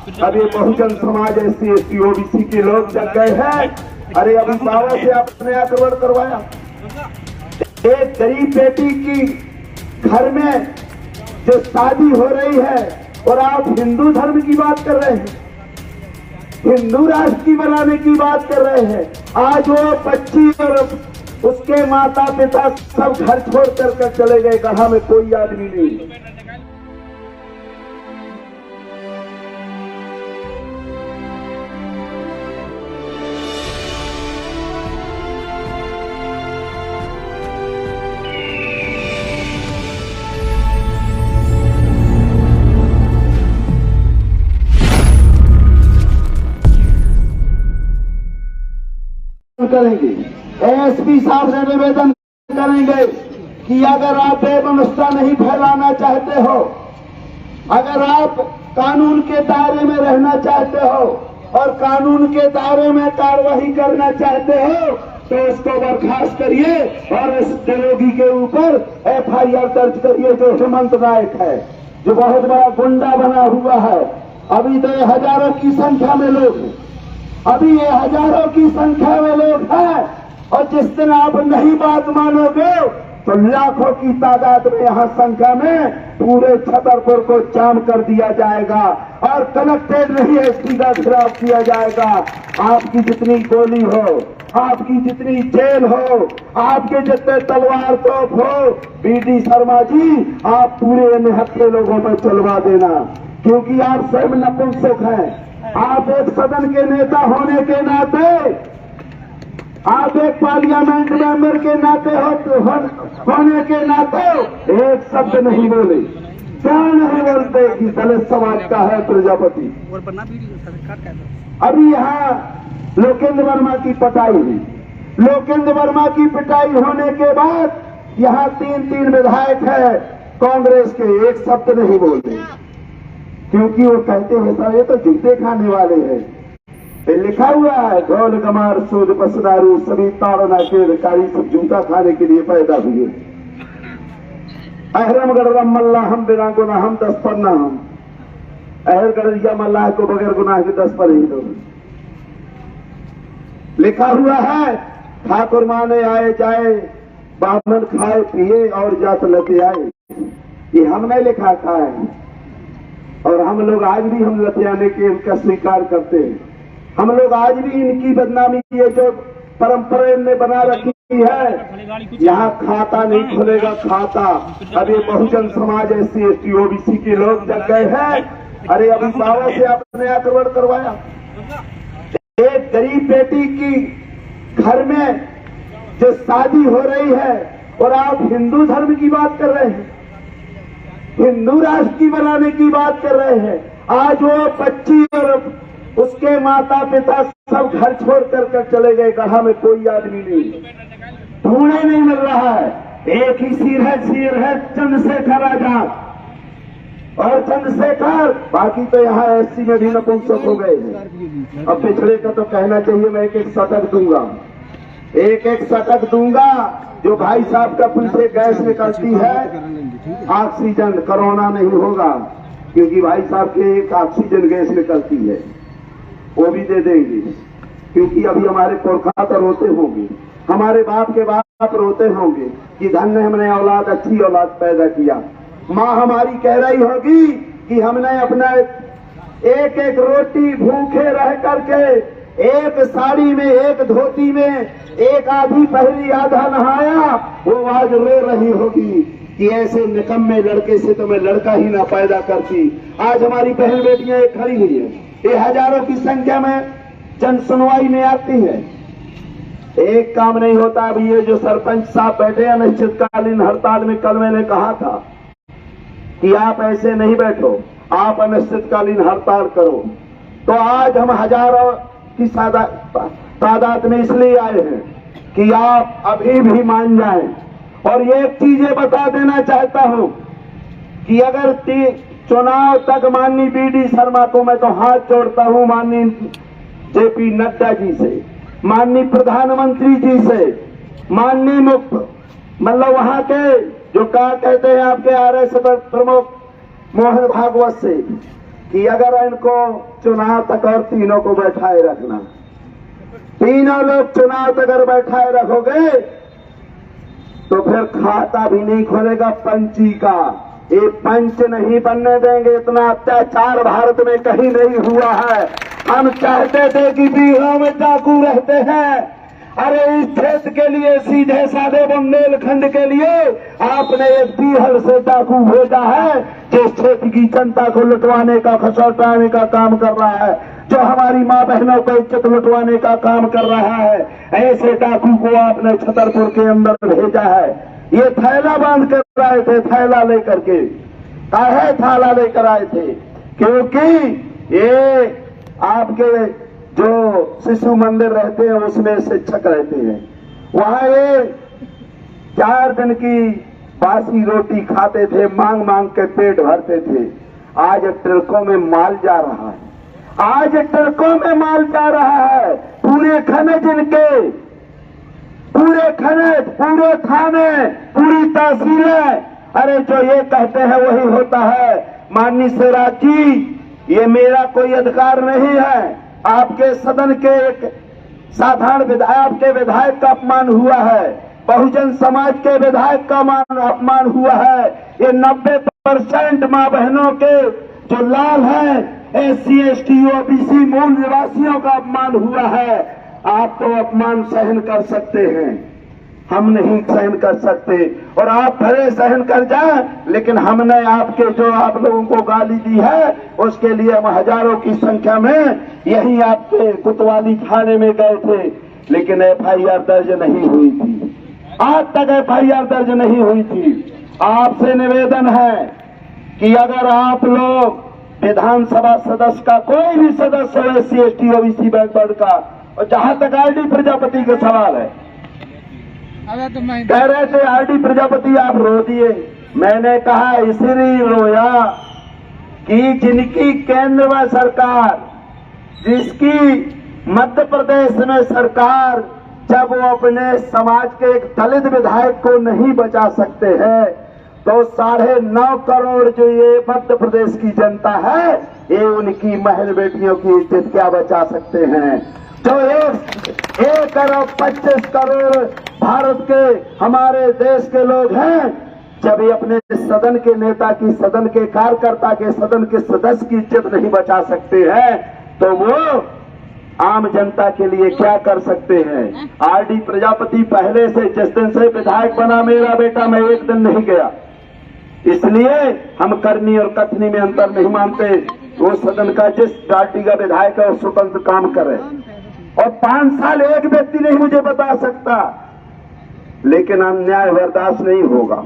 अब ये Bahujan Samaj SC/ST OBC के लोग जग गए हैं। अरे अभी बाबा से आपने आक्रमण करवाया। एक गरीब बेटी की घर में जो शादी हो रही है और आप हिंदू धर्म की बात कर रहे हैं, हिंदू राष्ट्र की बनाने की बात कर रहे हैं। आज वो बच्ची और उसके माता पिता सब घर छोड़ कर चले गए, गढ़ा में कोई आदमी नहीं। करेंगे ASP साहब से निवेदन करेंगे कि अगर आप बेमनुष्यता नहीं फैलाना चाहते हो, अगर आप कानून के दायरे में रहना चाहते हो और कानून के दायरे में कार्रवाई करना चाहते हो तो उसको बर्खास्त करिए और इस दिलोगी के ऊपर FIR दर्ज करिए जो हेमंत नायक है, जो बहुत बड़ा गुंडा बना हुआ है। अभी तो ये हजारों की संख्या में लोग हैं, अभी ये हजारों की संख्या में लोग हैं और जिस दिन आप नहीं बात मानोगे तो लाखों की तादाद में यहाँ संख्या में पूरे छतरपुर को जाम कर दिया जाएगा और कलेक्टेड नहीं SP का घेराव किया जाएगा। आपकी जितनी गोली हो, आपकी जितनी जेल हो, आपके जितने तलवार तोप हो, BD शर्मा जी आप पूरे निहत्थे लोगों पर चलवा देना, क्योंकि आप स्वयं नपुंसक हैं। आप एक सदन के नेता होने के नाते, आप एक पार्लियामेंट मेंबर के नाते होने के नाते एक शब्द नहीं बोले, क्या नहीं बोलते कि दलित समाज का है प्रजापति। अभी यहाँ लोकेंद्र वर्मा की पिटाई हुई, लोकेंद्र वर्मा की पिटाई होने के बाद यहाँ तीन विधायक है कांग्रेस के, एक शब्द नहीं बोलते, क्योंकि वो कहते हैं ये तो जूते खाने वाले हैं। लिखा हुआ है गौल गमार सूद पसदारू सभी ताड़ना के अधिकारी सब जूता खाने के लिए पैदा हुए। अहरम गढ़रम मल्ला हम बिना गुना हम 10 पर ना हम, अहर गढ़िया मल्लाह को बगैर गुनाह के 10 पर ही दो। लिखा हुआ है ठाकुर माने आए जाए बामन खाए पिए और जात लते आए, ये हमने लिखा था और हम लोग आज भी हम लतियाने के इनका स्वीकार करते हैं। हम लोग आज भी इनकी बदनामी ये जो परंपरा इनने बना रखी है, यहाँ खाता नहीं खुलेगा खाता। अब ये बहुजन समाज SC/ST OBC के लोग जग गए हैं। अरे अभी बाबा से आपने आक्रमण करवाया। एक गरीब बेटी की घर में जो शादी हो रही है और आप हिंदू धर्म की बात कर रहे हैं, हिंदू राष्ट्र की बनाने की बात कर रहे हैं। आज वो बच्ची और उसके माता पिता सब घर छोड़ कर चले गए, गढ़ा में कोई आदमी नहीं, ढूंढे नहीं मिल रहा है। एक ही सिर है चंद्रशेखर आजाद और चंद्रशेखर, बाकी तो यहाँ SC में भी नपुंसक हो गए हैं। अब पिछड़े का तो कहना चाहिए, मैं एक सटक दूंगा, एक सटक दूंगा। जो भाई साहब का पीछे गैस निकलती है ऑक्सीजन, कोरोना नहीं होगा, क्योंकि भाई साहब के एक ऑक्सीजन गैस निकलती है, वो भी दे देंगे। क्योंकि अभी हमारे पुरखा तो रोते होंगे, हमारे बाप के बाप रोते होंगे कि धन्य हमने औलाद, अच्छी औलाद पैदा किया। माँ हमारी कह रही होगी कि हमने अपना एक रोटी भूखे रह करके, एक साड़ी में, एक धोती में, एक आधी पहली आधा नहाया, वो आज रो रही होगी कि ऐसे निकम्मे लड़के से तो मैं लड़का ही ना पैदा करती। आज हमारी बहन बेटियां एक खड़ी हुई है, ये हजारों की संख्या में जन सुनवाई में आती है, एक काम नहीं होता। अभी ये जो सरपंच साहब बैठे अनिश्चितकालीन हड़ताल में, कल मैंने कहा था कि आप ऐसे नहीं बैठो, आप अनिश्चितकालीन हड़ताल करो। तो आज हम हजारों की तादाद में इसलिए आए हैं कि आप अभी भी मान जाएं। और ये एक चीज ये बता देना चाहता हूं कि अगर चुनाव तक माननीय BD शर्मा को मैं तो हाथ जोड़ता हूं, माननीय JP नड्डा जी से, माननीय प्रधानमंत्री जी से, माननीय मतलब वहां के जो क्या कहते हैं आपके RSS प्रमुख मोहन भागवत से, कि अगर इनको चुनाव तक और तीनों को बैठाए रखना, तीनों लोग चुनाव तक अगर बैठाए रखोगे तो फिर खाता भी नहीं खोलेगा पंची का। ये पंच नहीं बनने देंगे। इतना अत्याचार भारत में कहीं नहीं हुआ है। हम चाहते थे कि बिहार में डाकू रहते हैं, अरे इस क्षेत्र के लिए सीधे साधे बुंदेलखंड के लिए आपने एक बिहार से डाकू भेजा है जो क्षेत्र की जनता को लुटवाने का, खसौटाने का काम कर रहा है, जो हमारी माँ बहनों को इज्जत लुटवाने का काम कर रहा है। ऐसे डाकू को आपने छतरपुर के अंदर भेजा है। ये थैला बांध कर आए थे, थैला लेकर के। काहे थैला लेकर आए थे? क्योंकि ये आपके जो शिशु मंदिर रहते हैं उसमें शिक्षक रहते हैं, वहां ये 4 दिन की बासी रोटी खाते थे, मांग मांग के पेट भरते थे। आज ट्रकों में माल जा रहा है, आज ट्रकों में माल जा रहा है। पूरे खनिज इनके, पूरे खनिज, पूरे थाने, पूरी तहसीलें, अरे जो ये कहते हैं वही होता है। माननीय शिवराज जी, ये मेरा कोई अधिकार नहीं है। आपके सदन के एक साधारण विधायक के विधायक का अपमान हुआ है, बहुजन समाज के विधायक का अपमान हुआ है। ये 90% माँ बहनों के जो लाल हैं, SC ST OBC मूल निवासियों का अपमान हुआ है। आप तो अपमान सहन कर सकते हैं, हम नहीं सहन कर सकते। और आप भले सहन कर जाएं, लेकिन हमने आपके जो आप लोगों को गाली दी है उसके लिए हम हजारों की संख्या में यही आपके कोतवाली थाने में गए थे, लेकिन FIR दर्ज नहीं हुई थी। आज तक FIR दर्ज नहीं हुई थी। आपसे निवेदन है कि अगर आप लोग विधानसभा सदस्य का, कोई भी सदस्य हो SC ST OBC बैकवर्ड का, और जहां तक RD प्रजापति का सवाल है, कह रहे थे RD प्रजापति आप रो दिए। मैंने कहा इसलिए रोया कि जिनकी केंद्र में सरकार, जिसकी मध्य प्रदेश में सरकार, जब वो अपने समाज के एक दलित विधायक को नहीं बचा सकते हैं, तो 9.5 करोड़ जो ये मध्य प्रदेश की जनता है, ये उनकी महल बेटियों की इज्जत क्या बचा सकते हैं? जो 1 करोड़ 25 करोड़ भारत के हमारे देश के लोग हैं, जब ये अपने सदन के नेता की, सदन के कार्यकर्ता के, सदन के सदस्य की इज्जत नहीं बचा सकते हैं, तो वो आम जनता के लिए क्या कर सकते हैं? RD प्रजापति पहले से, जिस दिन से विधायक बना मेरा बेटा, मैं एक दिन नहीं गया। इसलिए हम करनी और कथनी में अंतर नहीं मानते। वो सदन का जिस पार्टी का विधायक है वो स्वतंत्र काम करे, और 5 साल एक व्यक्ति नहीं मुझे बता सकता। लेकिन अन्याय बर्दाश्त नहीं होगा,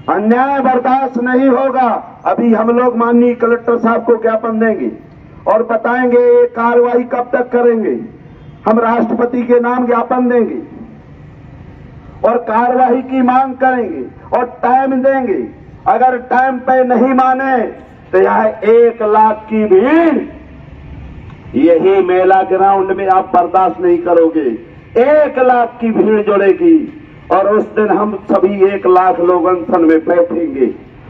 अन्याय बर्दाश्त नहीं होगा। अभी हम लोग माननीय कलेक्टर साहब को ज्ञापन देंगे और बताएंगे ये कार्रवाई कब तक करेंगे। हम राष्ट्रपति के नाम ज्ञापन देंगे और कार्रवाई की मांग करेंगे और टाइम देंगे। अगर टाइम पे नहीं माने तो यहाँ 1 लाख की भीड़ यही मेला ग्राउंड में आप बर्दाश्त नहीं करोगे। 1 लाख की भीड़ जुड़ेगी और उस दिन हम सभी 1 लाख लोग अनशन में बैठेंगे,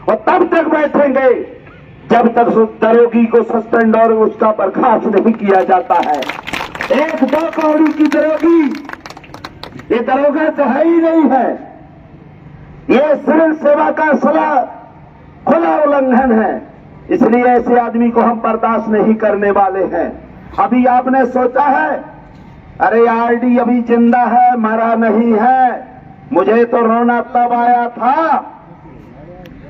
और तब तक बैठेंगे जब तक उस दरोगी को सस्पेंड और उसका बर्खास्त नहीं किया जाता है। 1-2 कौड़ी की दरोगी, ये दरोगा तो है ही नहीं है, ये सिविल सेवा का खुला उल्लंघन है। इसलिए ऐसे आदमी को हम बर्दाश्त नहीं करने वाले हैं। अभी आपने सोचा है अरे RD अभी जिंदा है, मरा नहीं है। मुझे तो रोना तब आया था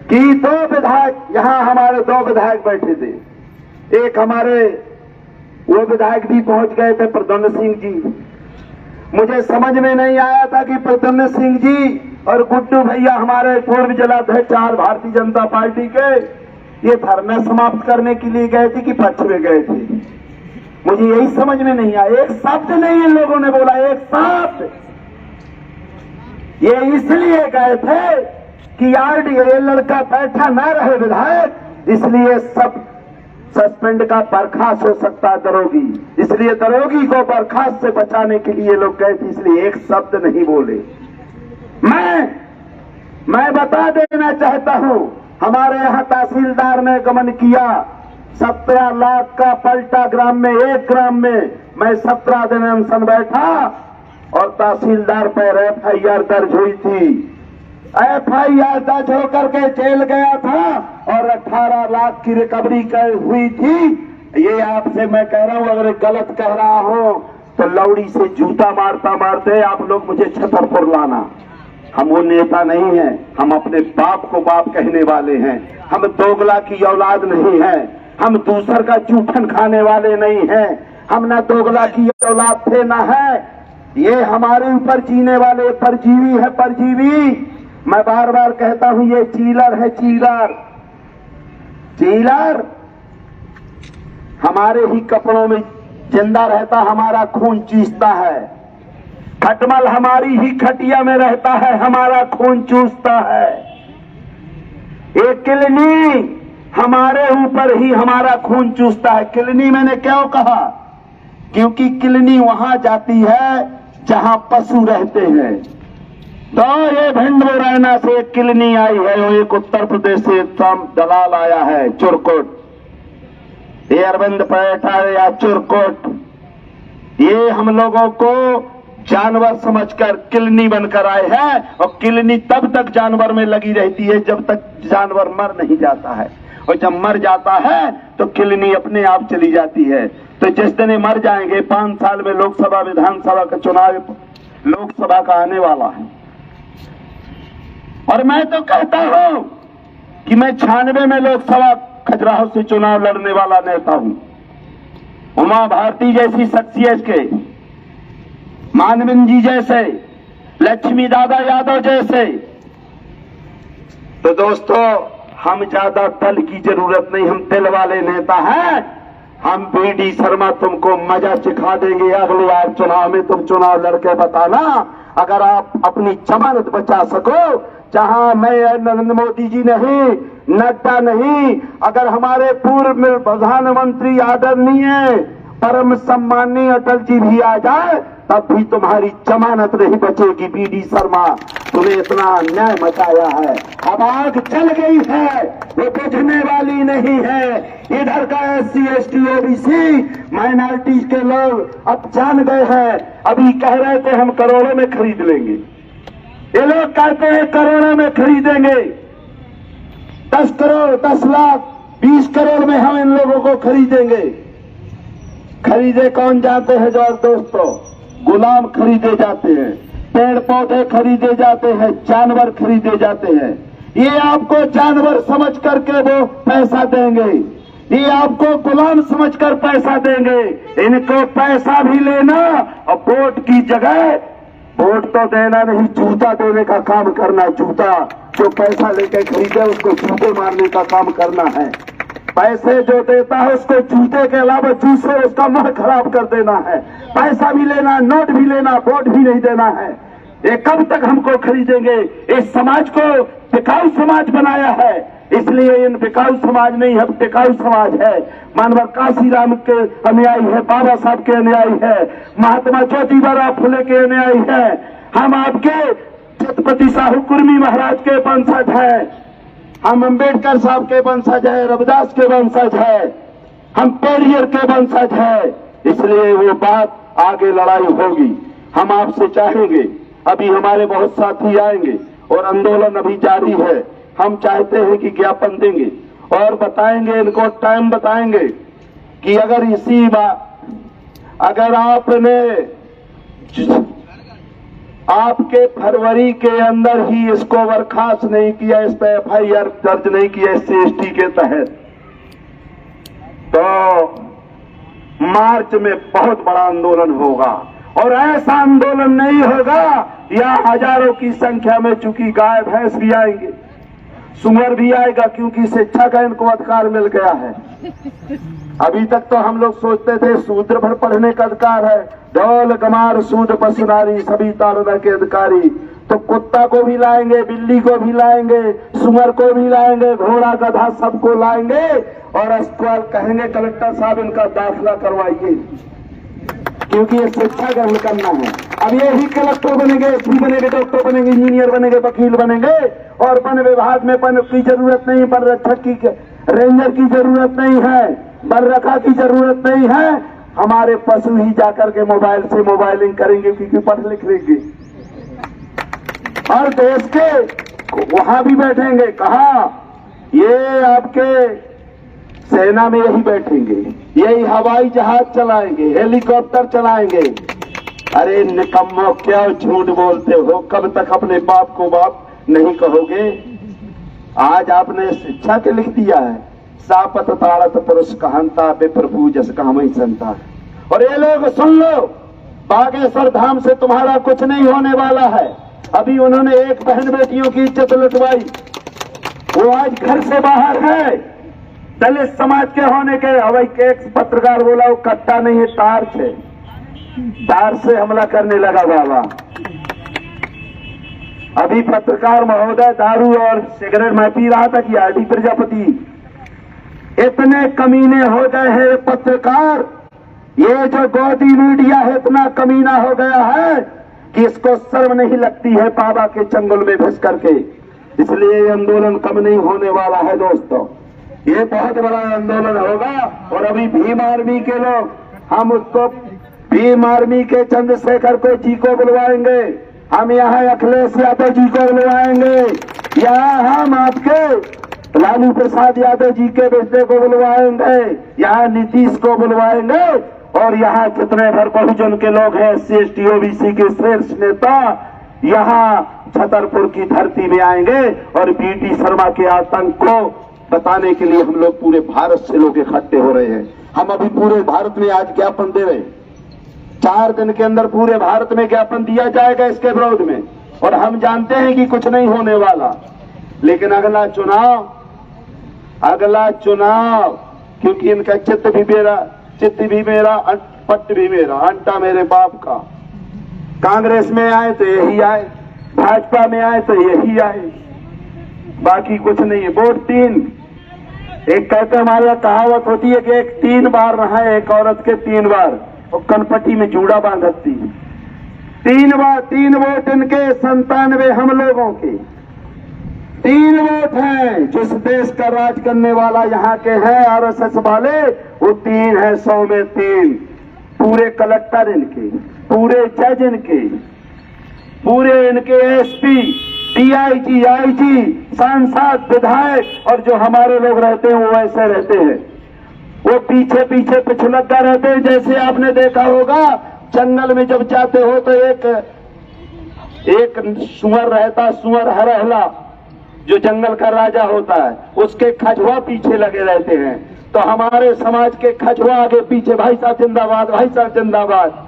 कि 2 विधायक, यहां हमारे 2 विधायक बैठे थे। एक हमारे वो विधायक भी पहुंच गए थे, प्रद्युम्न सिंह जी। मुझे समझ में नहीं आया था कि प्रद्युम्न सिंह जी और गुड्डू भैया, हमारे पूर्व जिलाध्यक्ष भारतीय जनता पार्टी के, ये धरना समाप्त करने के लिए गए थे कि पक्ष में गए थे। मुझे यही समझ में नहीं आया। एक शब्द नहीं इन लोगों ने बोला, एक शब्द। ये इसलिए गए थे कि RD, ये लड़का बैठा ना रहे विधायक, इसलिए सब सस्पेंड का बर्खास्त हो सकता है दरोगी, इसलिए दरोगी को बर्खास्त से बचाने के लिए लोग गए थे, इसलिए एक शब्द नहीं बोले। मैं बता देना चाहता हूं, हमारे यहां तहसीलदार ने गमन किया 17 लाख का पलटा ग्राम में, 1 ग्राम में मैं 17 दिन अनशन बैठा और तहसीलदार पर FIR दर्ज हुई थी। FIR दर्ज होकर के जेल गया था और 18 लाख की रिकवरी हुई थी। ये आपसे मैं कह रहा हूं, अगर गलत कह रहा हूं तो लौड़ी से जूता मारता मारते आप लोग मुझे छतरपुर लाना। हम वो नेता नहीं हैं, हम अपने बाप को बाप कहने वाले हैं। हम दोगला की औलाद नहीं है, हम दूसर का जूठन खाने वाले नहीं हैं। हम ना दोगला की औलाद थे ना है। ये हमारे ऊपर जीने वाले परजीवी है, परजीवी। मैं बार बार कहता हूं ये चीलर है, चीलर। चीलर हमारे ही कपड़ों में जिंदा रहता, हमारा खून चूसता है। खटमल हमारी ही खटिया में रहता है, हमारा खून चूसता है। एक किलनी हमारे ऊपर ही हमारा खून चूसता है। किलनी मैंने क्यों कहा? क्योंकि किलनी वहां जाती है जहां पशु रहते हैं। तो ये भिंड मुरैना से एक किलनी आई है, वो एक उत्तर प्रदेश से दलाल आया है, चुरकोट। ये अरविंद पैठा या चुरकोट, ये हम लोगों को जानवर समझकर किलनी बनकर आए हैं। और किलनी तब तक जानवर में लगी रहती है जब तक जानवर मर नहीं जाता है, और जब मर जाता है तो किलनी अपने आप चली जाती है। तो जिस दिन मर जाएंगे, 5 साल में लोकसभा विधानसभा का चुनाव लोकसभा का आने वाला है। और मैं तो कहता हूं कि मैं 96 में लोकसभा खजुराहो से चुनाव लड़ने वाला नेता हूं। उमा भारती जैसी शख्सियत के, मानविन जी जैसे, लक्ष्मी दादा यादव जैसे। तो दोस्तों, हम ज्यादा दल की जरूरत नहीं, हम दिल वाले नेता हैं। हम BD शर्मा तुमको मजा सिखा देंगे। अगले बार चुनाव में तुम चुनाव लड़के बताना, अगर आप अपनी जमानत बचा सको। जहां मैं नरेंद्र मोदी जी नहीं, नड्डा नहीं, अगर हमारे पूर्व प्रधानमंत्री आदरणीय परम सम्माननीय अटल जी भी आ जाए, तब भी तुम्हारी जमानत नहीं बचेगी। BD शर्मा, तुम्हें इतना अन्याय मचाया है, अब आग जल गई है, वो बुझने वाली नहीं है। इधर का SC ST OBC माइनॉरिटीज के लोग अब जान गए हैं। अभी कह रहे थे हम करोड़ों में खरीद लेंगे, ये लोग कहते हैं करोड़ों में खरीदेंगे। 10 करोड़, 10 लाख, 20 करोड़ में हम इन लोगों को खरीदेंगे। खरीदे कौन जाते हैं जो दोस्तों? गुलाम खरीदे जाते हैं, पेड़ पौधे खरीदे जाते हैं, जानवर खरीदे जाते हैं। ये आपको जानवर समझ करके वो पैसा देंगे, ये आपको गुलाम समझकर पैसा देंगे। इनको पैसा भी लेना और वोट की जगह, वोट तो देना नहीं, जूता देने का काम करना। जूता जो पैसा लेकर खरीदे उसको जूते मारने का काम करना है। पैसे जो देता है उसको जूते के अलावा दूसरे उसका मुंह खराब कर देना है। पैसा भी लेना, नोट भी लेना, वोट भी नहीं देना है। ये कब तक हमको खरीदेंगे? इस समाज को टिकाऊ समाज बनाया है, इसलिए इन बिकाऊ समाज नहीं है, टिकाऊ समाज है। मानव काशीराम के अनुयायी है, बाबा साहब के अनुयायी है, महात्मा ज्योतिबा फुले के अनुयायी है। हम आपके छत्रपति साहू कुर्मी महाराज के वंशज है, हम अंबेडकर साहब के वंशज है, रविदास के वंशज है, हम पेरियर के वंशज है। इसलिए वो बात आगे लड़ाई होगी। हम आपसे चाहेंगे, अभी हमारे बहुत साथी आएंगे और आंदोलन अभी जारी है। हम चाहते हैं कि ज्ञापन देंगे और बताएंगे, इनको टाइम बताएंगे कि अगर इसी बात, अगर आपके फरवरी के अंदर ही इसको बर्खास्त नहीं किया, इस पर FIR दर्ज नहीं किया SC ST के तहत, तो मार्च में बहुत बड़ा आंदोलन होगा। और ऐसा आंदोलन नहीं होगा या हजारों की संख्या में, चूंकि गाय भैंस भी आएंगे, सुअर भी आएगा, क्योंकि शिक्षा का इनको अधिकार मिल गया है। अभी तक तो हम लोग सोचते थे शूद्र भर पढ़ने का अधिकार है, ढोल गमार सूद पशु नारी सभी ताड़ना के अधिकारी। तो कुत्ता को भी लाएंगे, बिल्ली को भी लाएंगे, सुअर को भी लाएंगे, घोड़ा गधा सबको लाएंगे और अस्पताल कहेंगे कलेक्टर साहब इनका दाखिला करवाइए, क्योंकि ये शिक्षा ग्रहण करना है। अब यही कलेक्टर बनेंगे, SP बनेंगे, डॉक्टर बनेंगे, इंजीनियर बनेंगे, वकील बनेंगे और वन विभाग में वन की जरूरत नहीं, वन रक्षक की रेंजर की जरूरत नहीं है, बर्रखा की जरूरत नहीं है। हमारे पशु ही जाकर के मोबाइल से मोबाइलिंग करेंगे, क्योंकि पढ़ लिख लेंगे और देश के वहां भी बैठेंगे। कहा ये आपके सेना में यही बैठेंगे, यही हवाई जहाज चलाएंगे, हेलीकॉप्टर चलाएंगे। अरे निकम्मो, क्या झूठ बोलते हो? कब तक अपने बाप को बाप नहीं कहोगे? आज आपने शिक्षा के लिख दिया है, सापत ताड़त पुरुष कहंता बेप्रभु जस कहमई संता। और ये लोग सुन लो, बागेश्वर धाम से तुम्हारा कुछ नहीं होने वाला है। अभी उन्होंने एक बहन बेटियों की इज्जत लुटवाई, वो आज घर से बाहर है। दलित समाज के होने के हवाई के एक पत्रकार बोला वो कट्टा नहीं है, तार से हमला करने लगा बाबा। अभी पत्रकार महोदय दारू और सिगरेट में पी रहा था कि आरडी प्रजापति। इतने कमीने हो गए हैं पत्रकार, ये जो गोदी मीडिया है इतना कमीना हो गया है कि इसको शर्म नहीं लगती है बाबा के चंगुल में घुस करके। इसलिए ये आंदोलन कम नहीं होने वाला है दोस्तों, ये बहुत बड़ा आंदोलन होगा। और अभी भीम आर्मी के लोग, हम उसको भीम आर्मी के चंद्रशेखर को जी को बुलवाएंगे, हम यहाँ अखिलेश यादव जी को बुलवाएंगे, यहाँ हम आपके लालू प्रसाद यादव जी के बेटे को बुलवाएंगे, यहाँ नीतीश को बुलवाएंगे। और यहाँ कितने भर बहुजन के लोग हैं, SC ST OBC के शीर्ष नेता यहाँ छतरपुर की धरती में आएंगे और BT शर्मा के आतंक को बताने के लिए हम लोग पूरे भारत से लोग इकट्ठे हो रहे हैं। हम अभी पूरे भारत में आज ज्ञापन दे रहे हैं, 4 दिन के अंदर पूरे भारत में ज्ञापन दिया जाएगा इसके विरोध में। और हम जानते हैं कि कुछ नहीं होने वाला, लेकिन अगला चुनाव क्योंकि इनका चित्त भी मेरा पट्ट भी मेरा, अंटा मेरे बाप का। कांग्रेस में आए तो यही आए, भाजपा में आए तो यही आए, बाकी कुछ नहीं है। वोट 3। एक कहते हमारे कहावत होती है कि एक 3 बार रहा है एक औरत के 3 बार, और कनपट्टी में जूड़ा बांधती है। 3 वोट इनके, 97 हम लोगों के। 3 वोट हैं। जिस देश का राज करने वाला यहाँ के हैं RSS वाले, वो 3 है, 100 में 3। पूरे कलेक्टर इनके, पूरे जज इनके, पूरे इनके SP DIG IG सांसद विधायक, और जो हमारे लोग रहते हैं वो ऐसे रहते हैं, वो पीछे पीछे पिछलग्गा रहते हैं। जैसे आपने देखा होगा जंगल में जब जाते हो तो एक सुअर रहता, सुअर हरहला, जो जंगल का राजा होता है, उसके खजुआ पीछे लगे रहते हैं। तो हमारे समाज के खजुआ आगे पीछे, भाई साहब जिंदाबाद, भाई साहब जिंदाबाद।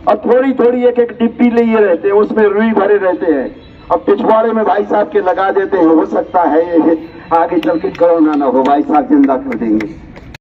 और थोड़ी थोड़ी एक डिब्बी लिए रहते हैं, उसमें रुई भरे रहते हैं, और पिछवाड़े में भाई साहब के लगा देते हैं। हो सकता है आगे चल के कोरोना ना हो, भाई साहब जिंदा कर देंगे।